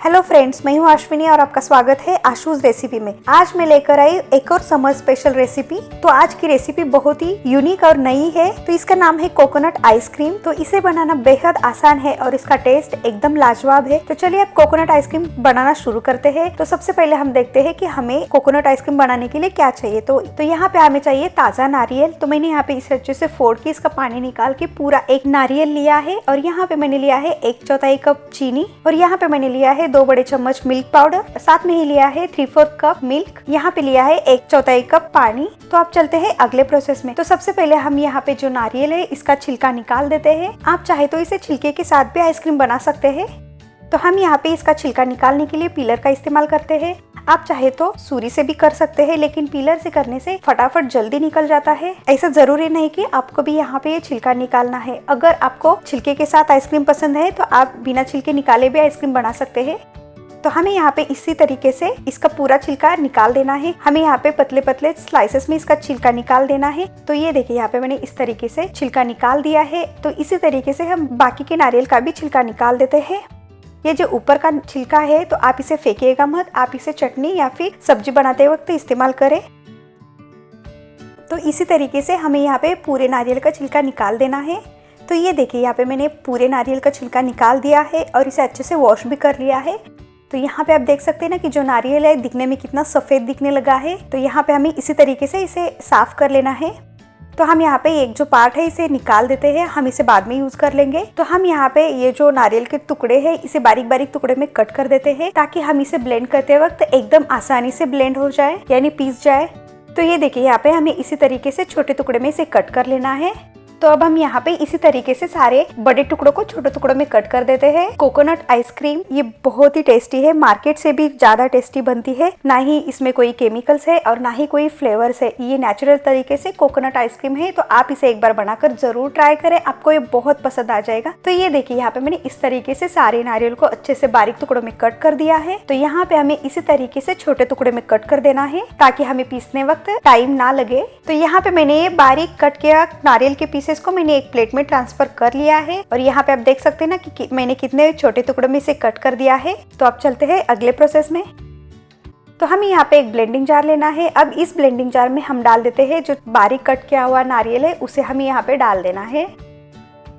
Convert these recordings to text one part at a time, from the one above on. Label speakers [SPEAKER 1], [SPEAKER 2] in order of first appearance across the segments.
[SPEAKER 1] Hello friends, मैं हूँ अश्विनी और आपका स्वागत है आशूज रेसिपी में। आज मैं लेकर आई एक और समर स्पेशल रेसिपी। तो आज की रेसिपी बहुत ही यूनिक और नई है। तो इसका नाम है कोकोनट आइसक्रीम। तो इसे बनाना बेहद आसान है और इसका टेस्ट एकदम लाजवाब है। तो चलिए अब कोकोनट आइसक्रीम बनाना शुरू करते हैं। तो सबसे पहले हम देखते हैं कि हमें कोकोनट आइसक्रीम बनाने के लिए क्या चाहिए। तो यहाँ पे हमें चाहिए ताजा नारियल। तो मैंने यहाँ पे इस अच्छे से फोड़ के इसका पानी निकाल के पूरा एक नारियल लिया है और यहाँ पे मैंने लिया है 1/4 कप चीनी और यहाँ पे मैंने लिया है 2 बड़े चम्मच मिल्क पाउडर, साथ में ही लिया है 3/4 कप मिल्क, यहाँ पे लिया है 1/4 कप पानी। तो अब चलते हैं अगले प्रोसेस में। तो सबसे पहले हम यहाँ पे जो नारियल है इसका छिलका निकाल देते हैं। आप चाहे तो इसे छिलके के साथ भी आइसक्रीम बना सकते हैं। तो हम यहाँ पे इसका छिलका निकालने के लिए पीलर का इस्तेमाल करते हैं। आप चाहे तो सूरी से भी कर सकते हैं, लेकिन पीलर से करने से फटाफट जल्दी निकल जाता है। ऐसा जरूरी नहीं कि आपको भी यहाँ पे ये छिलका निकालना है। अगर आपको छिलके के साथ आइसक्रीम पसंद है तो आप बिना छिलके निकाले भी आइसक्रीम बना सकते हैं। तो हमें यहाँ पे इसी तरीके से इसका पूरा छिलका निकाल देना है। हमें यहाँ पे पतले पतले स्लाइसेस में इसका छिलका निकाल देना है। तो ये देखिए यहाँ पे मैंने इस तरीके से छिलका निकाल दिया है। तो इसी तरीके से हम बाकी के नारियल का भी छिलका निकाल देते हैं। ये जो ऊपर का छिलका है तो आप इसे फेंकिएगा मत, आप इसे चटनी या फिर सब्जी बनाते वक्त इस्तेमाल करें। तो इसी तरीके से हमें यहाँ पे पूरे नारियल का छिलका निकाल देना है। तो ये देखिए यहाँ पे मैंने पूरे नारियल का छिलका निकाल दिया है और इसे अच्छे से वॉश भी कर लिया है। तो यहाँ पे आप देख सकते हैं ना कि जो नारियल है दिखने में कितना सफ़ेद दिखने लगा है। तो यहाँ पे हमें इसी तरीके से इसे साफ कर लेना है। तो हम यहाँ पे एक जो पार्ट है इसे निकाल देते हैं, हम इसे बाद में यूज कर लेंगे। तो हम यहाँ पे ये जो नारियल के टुकड़े हैं इसे बारीक बारीक टुकड़े में कट कर देते हैं ताकि हम इसे ब्लेंड करते वक्त एकदम आसानी से ब्लेंड हो जाए, यानी पीस जाए। तो ये देखिए यहाँ पे हमें इसी तरीके से छोटे टुकड़े में इसे कट कर लेना है। तो अब हम यहाँ पे इसी तरीके से सारे बड़े टुकड़ों को छोटे टुकड़ों में कट कर देते हैं। कोकोनट आइसक्रीम ये बहुत ही टेस्टी है, मार्केट से भी ज्यादा टेस्टी बनती है। ना ही इसमें कोई केमिकल्स है और ना ही कोई फ्लेवर्स है। ये नेचुरल तरीके से कोकोनट आइसक्रीम है। तो आप इसे एक बार बनाकर जरूर ट्राई करें, आपको ये बहुत पसंद आ जाएगा। तो ये देखिए यहाँ पे मैंने इस तरीके से सारे नारियल को अच्छे से बारीक टुकड़ों में कट कर दिया है। तो यहाँ पे हमें इसी तरीके से छोटे टुकड़े में कट कर देना है ताकि हमें पीसने वक्त टाइम ना लगे। तो यहाँ पे मैंने ये बारीक कट किया नारियल के पीसेस को मैंने एक प्लेट में ट्रांसफर कर लिया है और यहाँ पे आप देख सकते हैं ना कि मैंने कितने छोटे टुकड़ों में इसे कट कर दिया है। तो अब चलते हैं अगले प्रोसेस में। तो हमें यहाँ पे एक ब्लेंडिंग जार लेना है। अब इस ब्लेंडिंग जार में हम डाल देते हैं जो बारीक कट किया हुआ नारियल है, उसे हमें यहाँ पे डाल देना है।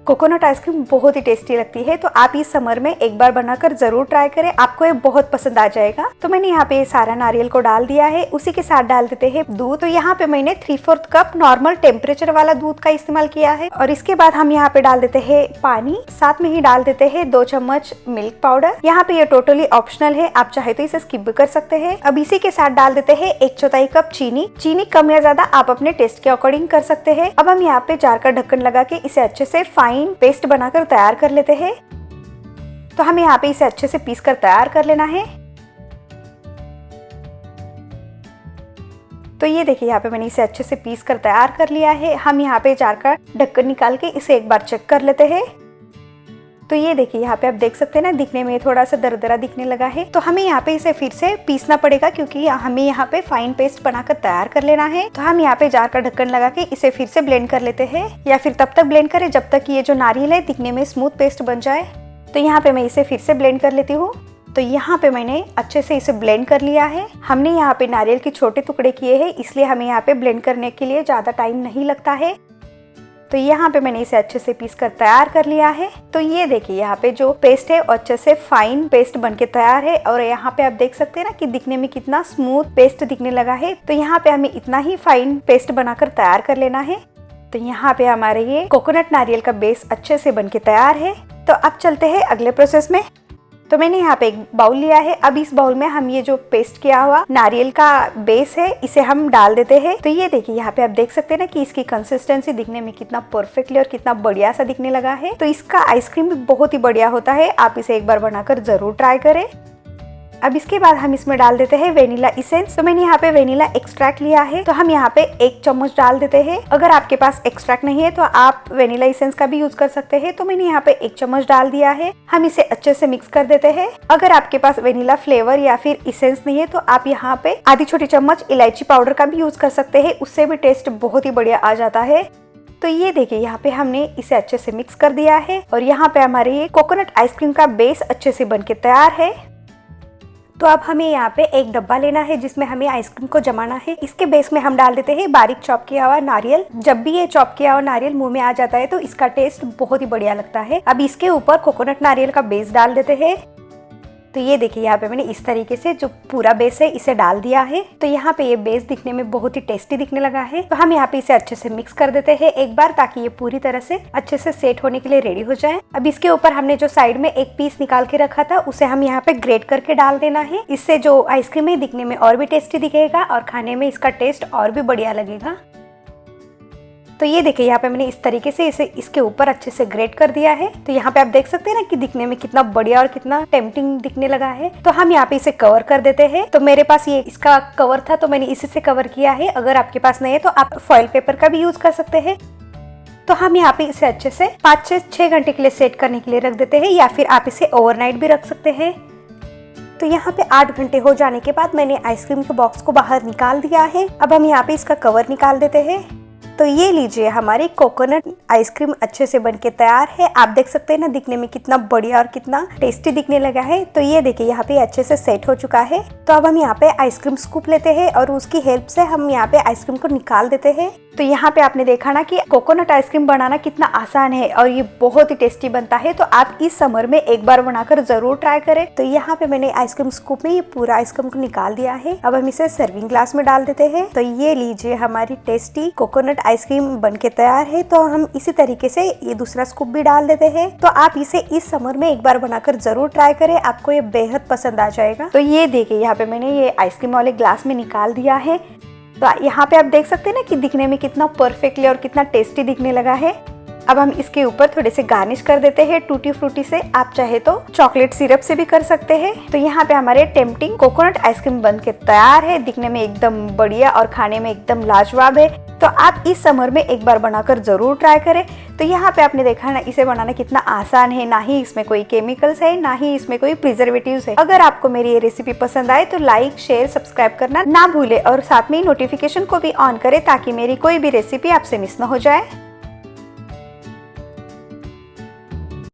[SPEAKER 1] कोकोनट आइसक्रीम बहुत ही टेस्टी लगती है। तो आप इस समर में एक बार बनाकर जरूर ट्राई करें, आपको ये बहुत पसंद आ जाएगा। तो मैंने यहाँ पे सारा नारियल को डाल दिया है। उसी के साथ डाल देते हैं दूध। तो यहाँ पे मैंने 3/4 कप नॉर्मल टेम्परेचर वाला दूध का इस्तेमाल किया है। और इसके बाद हम यहाँ पे डाल देते हैं पानी, साथ में ही डाल देते हैं 2 चम्मच मिल्क पाउडर। यहाँ पे ये टोटली ऑप्शनल है, आप चाहे तो इसे स्किप भी कर सकते हैं। अब इसी के साथ डाल देते हैं 1/4 कप चीनी। चीनी कम या ज्यादा आप अपने टेस्ट के अकॉर्डिंग कर सकते हैं। अब हम यहाँ पे जार का ढक्कन लगा के इसे अच्छे से फाइन पेस्ट बनाकर तैयार कर लेते हैं। तो हमें यहाँ पे इसे अच्छे से पीस कर तैयार कर लेना है। तो ये देखिए यहाँ पे मैंने इसे अच्छे से पीस कर तैयार कर लिया है। हम यहाँ पे जार का ढक्कन निकाल के इसे एक बार चेक कर लेते हैं। तो ये देखिए यहाँ पे आप देख सकते हैं ना, दिखने में थोड़ा सा दरदरा दिखने लगा है। तो हमें यहाँ पे इसे फिर से पीसना पड़ेगा क्योंकि हमें यहाँ पे फाइन पेस्ट बनाकर तैयार कर लेना है। तो हम यहाँ पे जार का ढक्कन लगा के इसे फिर से ब्लेंड कर लेते हैं, या फिर तब तक ब्लेंड करें जब तक ये जो नारियल है दिखने में स्मूथ पेस्ट बन जाए। तो यहाँ पे मैं इसे फिर से ब्लेंड कर लेती हूँ। तो यहाँ पे मैंने अच्छे से इसे ब्लेंड कर लिया है। हमने यहाँ पे नारियल के छोटे टुकड़े किए हैं, इसलिए हमें यहाँ पे ब्लेंड करने के लिए ज्यादा टाइम नहीं लगता है। तो यहाँ पे मैंने इसे अच्छे से पीस कर तैयार कर लिया है। तो ये देखिए यहाँ पे जो पेस्ट है अच्छे से फाइन पेस्ट बनके तैयार है। और यहाँ पे आप देख सकते हैं ना कि दिखने में कितना स्मूथ पेस्ट दिखने लगा है। तो यहाँ पे हमें इतना ही फाइन पेस्ट बनाकर तैयार कर लेना है। तो यहाँ पे हमारे ये कोकोनट नारियल का बेस अच्छे से बनके तैयार है। तो अब चलते हैं अगले प्रोसेस में। तो मैंने यहाँ पे एक बाउल लिया है। अब इस बाउल में हम ये जो पेस्ट किया हुआ नारियल का बेस है इसे हम डाल देते हैं। तो ये देखिए यहाँ पे आप देख सकते हैं ना कि इसकी कंसिस्टेंसी दिखने में कितना परफेक्टली और कितना बढ़िया सा दिखने लगा है। तो इसका आइसक्रीम भी बहुत ही बढ़िया होता है, आप इसे एक बार बनाकर जरूर ट्राई करें। अब इसके बाद हम इसमें डाल देते हैं वेनिला इसेंस। तो मैंने यहाँ पे वेनिला एक्सट्रैक्ट लिया है। तो हम यहाँ पे 1 चम्मच डाल देते हैं। अगर आपके पास एक्सट्रैक्ट नहीं है तो आप वेनिला इसेंस का भी यूज कर सकते हैं। तो मैंने यहाँ पे 1 चम्मच डाल दिया है। हम इसे अच्छे से मिक्स कर देते हैं। अगर आपके पास वेनिला फ्लेवर या फिर इसेंस नहीं है तो आप यहाँ पे आधी छोटी चम्मच इलायची पाउडर का भी यूज कर सकते हैं, उससे भी टेस्ट बहुत ही बढ़िया आ जाता है। तो ये देखिए यहाँ पे हमने इसे अच्छे से मिक्स कर दिया है और यहाँ पे हमारे ये कोकोनट आइसक्रीम का बेस अच्छे से बनके तैयार है। तो अब हमें यहाँ पे एक डब्बा लेना है जिसमें हमें आइसक्रीम को जमाना है। इसके बेस में हम डाल देते हैं बारीक चॉप किया हुआ नारियल। जब भी ये चॉप किया हुआ नारियल मुंह में आ जाता है तो इसका टेस्ट बहुत ही बढ़िया लगता है। अब इसके ऊपर कोकोनट नारियल का बेस डाल देते हैं। तो ये देखिए यहाँ पे मैंने इस तरीके से जो पूरा बेस है इसे डाल दिया है। तो यहाँ पे ये बेस दिखने में बहुत ही टेस्टी दिखने लगा है। तो हम यहाँ पे इसे अच्छे से मिक्स कर देते हैं एक बार, ताकि ये पूरी तरह से अच्छे से सेट होने के लिए रेडी हो जाए। अब इसके ऊपर हमने जो साइड में एक पीस निकाल के रखा था उसे हम यहाँ पे ग्रेट करके डाल देना है। इससे जो आइसक्रीम है दिखने में और भी टेस्टी दिखेगा और खाने में इसका टेस्ट और भी बढ़िया लगेगा। तो ये देखिए यहाँ पे मैंने इस तरीके से इसे इसके ऊपर अच्छे से ग्रेट कर दिया है। तो यहाँ पे आप देख सकते हैं ना कि दिखने में कितना बढ़िया और कितना टेम्पटिंग दिखने लगा है। तो हम यहाँ पे इसे कवर कर देते हैं। तो मेरे पास ये इसका कवर था तो मैंने इसी से कवर किया है। अगर आपके पास नहीं है तो आप फॉइल पेपर का भी यूज कर सकते हैं। तो हम यहाँ पे इसे अच्छे से 5 से 6 घंटे के लिए सेट करने के लिए रख देते हैं, या फिर आप इसे ओवरनाइट भी रख सकते हैं। तो यहाँ पे 8 घंटे हो जाने के बाद मैंने आइसक्रीम के बॉक्स को बाहर निकाल दिया है। अब हम यहाँ पे इसका कवर निकाल देते हैं। तो ये लीजिए हमारी कोकोनट आइसक्रीम अच्छे से बनके तैयार है। आप देख सकते हैं ना दिखने में कितना बढ़िया और कितना टेस्टी दिखने लगा है। तो ये देखिए यहाँ पे अच्छे से सेट हो चुका है। तो अब हम यहाँ पे आइसक्रीम स्कूप लेते हैं और उसकी हेल्प से हम यहाँ पे आइसक्रीम को निकाल देते हैं। तो यहाँ पे आपने देखा ना कि कोकोनट आइसक्रीम बनाना कितना आसान है और ये बहुत ही टेस्टी बनता है। तो आप इस समर में एक बार बनाकर जरूर ट्राई करें। तो यहाँ पे मैंने आइसक्रीम स्कूप में ये पूरा आइसक्रीम को निकाल दिया है। अब हम इसे सर्विंग ग्लास में डाल देते हैं। तो ये लीजिए हमारी टेस्टी कोकोनट आइसक्रीम बनके तैयार है। तो हम इसी तरीके से ये दूसरा स्कूप भी डाल देते हैं। तो आप इसे इस समर में एक बार बनाकर जरूर ट्राई करें, आपको ये बेहद पसंद आ जाएगा। तो ये देखिए यहाँ पे मैंने ये आइसक्रीम वाले ग्लास में निकाल दिया है। तो यहाँ पे आप देख सकते हैं ना कि दिखने में कितना परफेक्टली और कितना टेस्टी दिखने लगा है। अब हम इसके ऊपर थोड़े से गार्निश कर देते हैं टूटी फ्रूटी से। आप चाहे तो चॉकलेट सिरप से भी कर सकते हैं। तो यहाँ पे हमारे टेम्पटिंग कोकोनट आइसक्रीम बन के तैयार है। दिखने में एकदम बढ़िया और खाने में एकदम लाजवाब है। तो आप इस समर में एक बार बनाकर जरूर ट्राई करें। तो यहाँ पे आपने देखा ना इसे बनाना कितना आसान है। ना ही इसमें कोई केमिकल्स है, ना ही इसमें कोई प्रिजर्वेटिव्स है। अगर आपको मेरी ये रेसिपी पसंद आए तो लाइक शेयर सब्सक्राइब करना ना भूले और साथ में नोटिफिकेशन को भी ऑन करें ताकि मेरी कोई भी रेसिपी आपसे मिस न हो जाए।